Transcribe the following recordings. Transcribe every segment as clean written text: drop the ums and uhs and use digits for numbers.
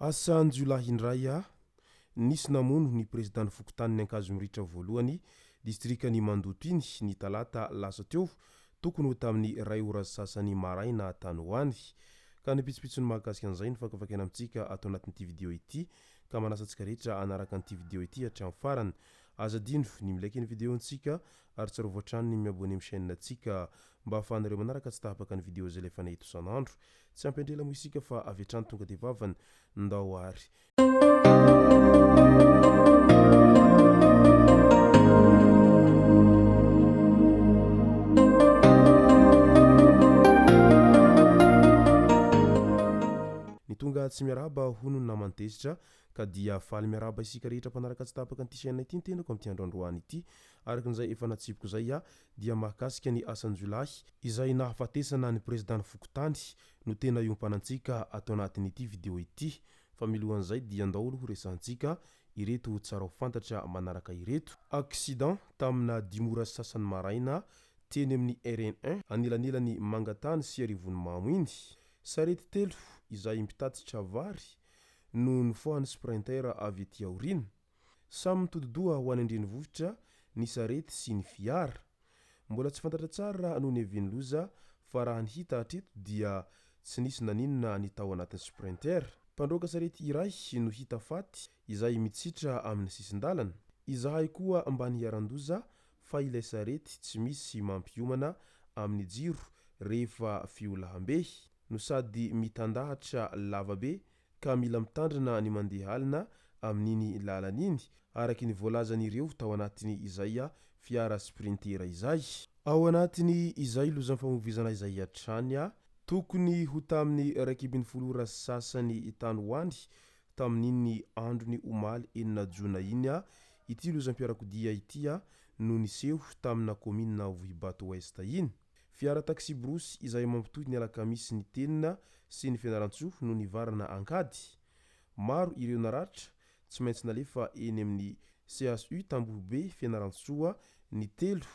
Asanjolahy indray a nisy namono ny président fokontany ankazo miritra voalohany distrikany mandoto iny ny talata lasa teo tokony ho tamin'ny ray ora sasany maraina tany hoany ka nipitsipitsony mahakasika an'izay ny fakafakena amintsika atao anatin'ity video ity ka manasa antsika rehetra anaraka an'ity video ity hatramin'ny farany azadino ny milaiky ny video antsika ary tsara voatrany ny miabone amin'ny chaîne antsika mba ahafahanareo manaraka tsy tahapaka ny video zay lefa nahito isan'andro tsy ampendrela mo isika fa avy hatrany tonga de vavany ndao ary ny tonga tsy miaraba hono namantezitra ka dia faly miaraba isika rehetra mpanaraka tsy tahapaka ny chaîne ity ny tenako amin'ity androandroany ity arakan'izay efa natsipiko zay dia mahakasika ny asanjolahy izay nahafatesana ny président fokontany no tena iompanantsika atao anatin'ity video ity fa milohan'izay dia ndaolo ho resantsika ireto tsara ho fantatra manaraka ireto accident tamina dimora sasany maraina teny amin'ny RN1 anilanilany mangatany sy arivony mamo iny sarety telo izay mpitatitra vary no nifohan'ny sprinter avy ety aorina samy mitododoa ho any andrenivohitra ny sarety sy ny fiara mbola tsy fantatra tsara noho ny haviany loza fa raha ny hita hatreto dia tsy nisy naninona ny tao anatin'ny sprinter mpandroaka sarety iray no hita faty izay mitsitra amin'ny sisin-dalana izahay koa ambany hiaran-doza fa ilay sarety tsy misy mampiomana amin'ny jiro rehefa fiolahambe no sady mitandahatra lavabe ka mila mitandrina ny mandeha alina amin'iny lalan'iny araky ny voalazan'ireo tao anatiny izay fiara sprintera izay ao anatiny izay lozan'ny famovizana izay hatrany tokony ho tamin'ny raikibin'ny folora sasany tany hoany tamin'iny androny omaly enina jona iny ity lozam-piarakodia ity no niseho tamina komina Vohibato Ouest iny fiara taxi brosy izay mampitohy ny alakamisy ny tenina sy ny fianaran-tsoa no nivarana ankady maro ireo naratra tsy maintsy nalefa eny amin'ny CSU Tambohobe fianaran-tsoa ny telo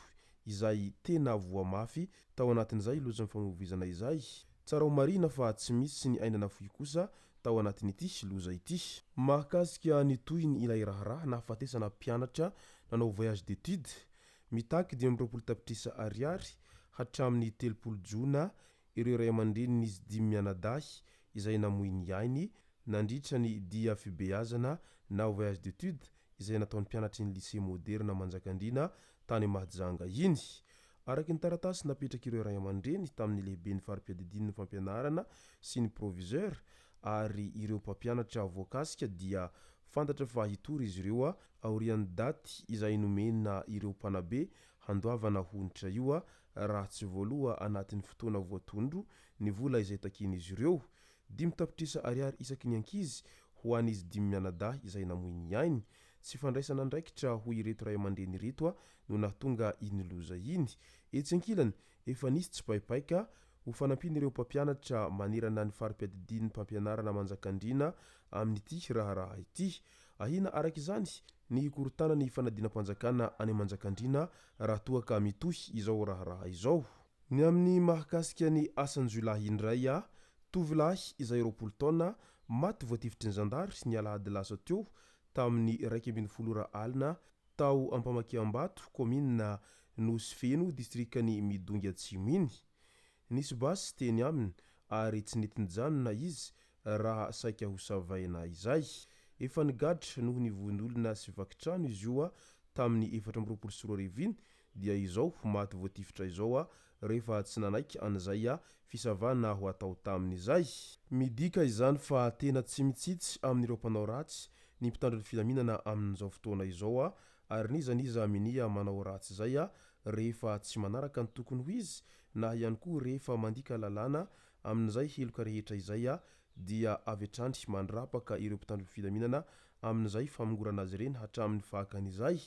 izay tena voamafy tao anatin'izay lozan'ny famovizana izay tsara ho marina fa tsy misy ny ainana fohy kosa tao anatin'ity loza ity mahakasika ny tohiny ilay raharaha nahafatesana mpianatra nanao voyage d'étude mitaky 20 tapitrisa ariary hatramin'ny 30 jona ireo ray aman-dreniny izy dimy mianadahy izay namoy ny ainy nandritra ny dia fibeazana na voyage d'étude izay nataon'ny mpianatry ny lycée moderne Manjakandriana tany Mahajanga iny araky ny taratasy napetraky ireo ray aman-dreny tamin'ny lehibe ny fari-piadidin'ny fampianarana sy ny proviseur ary ireo mpampianatra voakasika dia fantatra fa hitory izy ireo aorian'ny daty izay nomena ireo mpanabe handoavana honitra io raha tsy voaloha anatin'ny fotoana voatondro ny vola izay takin'izy ireo 5 tapitrisa ariary isaky ny ankizy ho an'izy 5 mianadahy izay namoy ny ainy tsy fandraisana andraikitra ho ireto ray aman-dreny ireto no nahatonga iny loza iny etsy ankilany efa nisy tsy paipaika ho fanampiana ireo mpampianatra manerana ny fari-piadidin'ny mpampianarana Manjakandriana amin'ity raharaha ity ahina araka izany ny korotana ny fanadinam-panjakana any Manjakandriana raha toa ka mitohy izao raharaha izao ny amin'ny mahakasika ny asanjolahy indray tovolahy izay 20 taona maty voatifitry ny zandary ny alahady lasa teo tamin'ny 1 alina tao Ampamakiambato komina Nosy Feno distrikany Midongy Atsimo iny nisy basy teny aminy ary tsy nety nijanona izy raha saika ho savaina izay efa nigadra noho ny voan'olona sy vakitrano izy io tamin'ny 2024 dia izao maty voatifitra izao rehefa tsy nanaiky an'izay fisavana ho atao tamin'izay midika izany fa tena tsy mitsitsy amin'ireo mpanao ratsy ny mpitandron'ny filaminana amin'izao fotoana izao ary nizaniza minia manao ratsy zay rehefa tsy manaraka ny tokony ho izy na ihany koa rehefa mandika lalàna amin'izay heloka rehetra izay dia avy hatrany mandrapaka ireo mpitandron'ny filaminana amin'izay famongorana azy ireny hatramin'ny fahakan'izay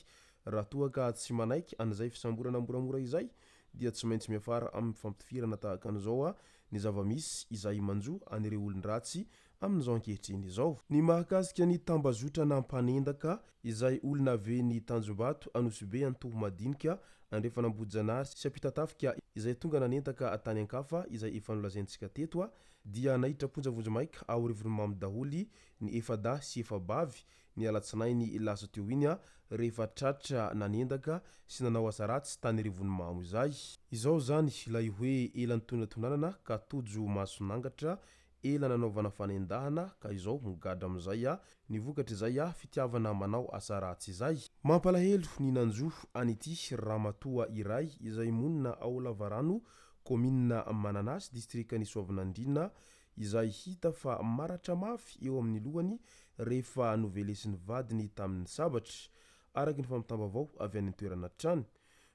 raha toa ka tsy manaiky an'izay fisamborana moramora izay dia tsy maintsy miafara amin'ny fampitifirana tahaka an'izao ny zava-misy izay manjo anireo olon-dratsy amin'izao ankehitriny izao. Ny mahakasika ny tambazotra nampanendaka izay olona ave ny Tanjombato Anosibe Antoho Madinika andrefa nambojanary sy apitatafika izay tonga nanentaka tany ankafa izay efa nolazaintsika teto dia nahitra ponjavonjy maika ao rivony mamy daholy ny efada sy efabavy ny alatsinainy lasa teo iny rehefa tratra nanendaka sy nanao asa ratsy tany rivony mamy izay. Izao zany ilay hoe ela nytonatonanana ka tojo masonangatra ela nanaovana fanendahana ka izao migadra amin'izay ny vokatra izay fitiavana manao asa ratsy izay. Mampalahelo ny nanjoho an'ity ramatoa iray izay monina ao Lavarano komina Mananasy distrikany Soavinandriana izay hita fa maratra mafy eo amin'ny lohany rehefa novelesiny vadiny tamin'ny sabatra araky ny famitambavao avy any toerana trany.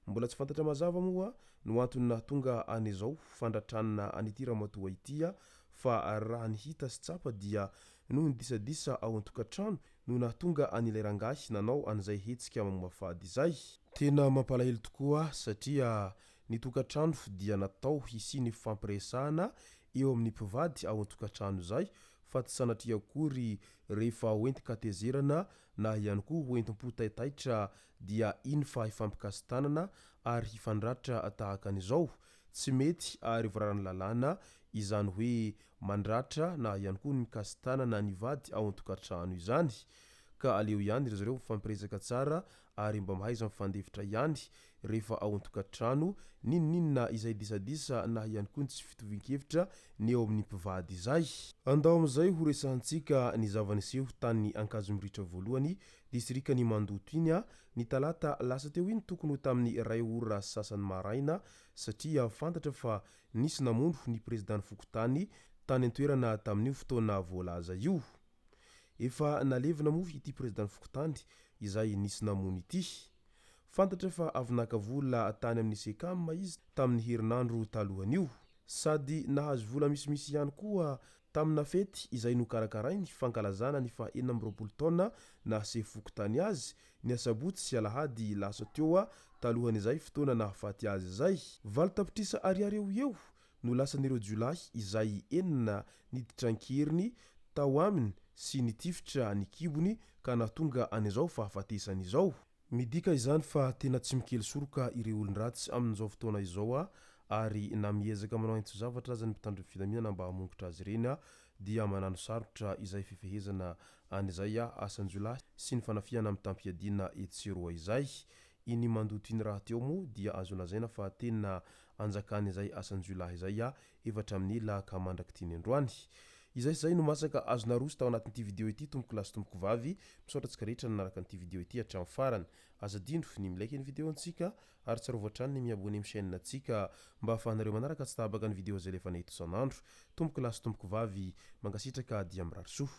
Mbola tsy fantatra mazava moa no antony nahatonga an'izao fandratranana an'ity ramatoa ity fa raha ny hita sy tsapa dia noho ny disadisa ao an-tokantrano no nahatonga an'ilay rangahy nanao an'izay hetsika mamafady izay. Tena mampalahelo tokoa satria ny tokantrano dia natao hisy fampiresahana eo amin'ny mpivady ao an-tokantrano izay fa tsy sanatria akory rehefa hoenti-katezerana na ihany koa hoentim-potaitaitra dia iny fa hifampikasitanana ary hifandratra tahaka an'izao tsy mety ary vararany lalàna izany hoe mandratra na ihany koa ny mikasitanana ny vady ao an-tokantrano izany ka aleo ihany ireo mifampiresaka tsara ary mba mahaiza mifandefitra ihany rehefa ao an-tokantrano ninona izay disadisa na ihany koa tsy fitovian-kevitra ny eo amin'ny mpivady izay. Andao amin'izay ho resahantsika ny zavaniseho tany Ankazo Miritra voalohany distrikany Mandoto iny ny talata lasa teo iny tokony ho tamin'ny 2 sasany maraina satria fantatra fa nisy namono ny presidany Fokotany tany an-toerana tamin'io fotoana voalaza io. Efa nalevina moa ity presidany Fokotany izay nisy namono ity. Fantatra fa avy nakavola tany amin'ny Sekam izy tamin'ny herinandro talohan'io sady nahazo vola misimisy ihany koa tamina fety izay nokarakarainy fankalazana ny fa 4 taona na se Fokotany azy ny asabotsy sy alahady lasa teo talohan'izay fotoana nahafaty azy izay. Valo tapitrisa ariary eo no lasan'ireo Jolay izay 4 niditran-keriny tao aminy sy nitifitra ny kibony ka nahatonga an'izao fahafatesany izao. Midika izany fa tena tsy mikely soroka ireo olon-dratsy amin'izao fotoana izao ary na miezaka manao intso-zavatra aza ny mpitandro filaminana mba hamongotra azy ireny dia manano sarotra izay fifehezana an'izay asan-jolahy sy ny fanafiana amin'ny tampiadiana etseroa izay. Iny Mandoto iny raha teo moa dia azo lazaina fa tena anjakany izay asan-jolahy izay efatra amin'ny ela ka mandraky tiny androany. Izay no masaka azo naroso tao anatin'ity video ity tomboko lasy tomboko vavy misaotra antsika rehetra nanaraka an'ity video ity hatramin'ny farany. Azadino ny milaiky ny video antsika ary tsarovatrany ny miabony amin'ny chaîne antsika mba ahafahanareo manaraka tsy tahabaka ny video zay lefa nahito isan'andro. Tomboko lasy tomboko vavy mangasitraka dia mirary soa.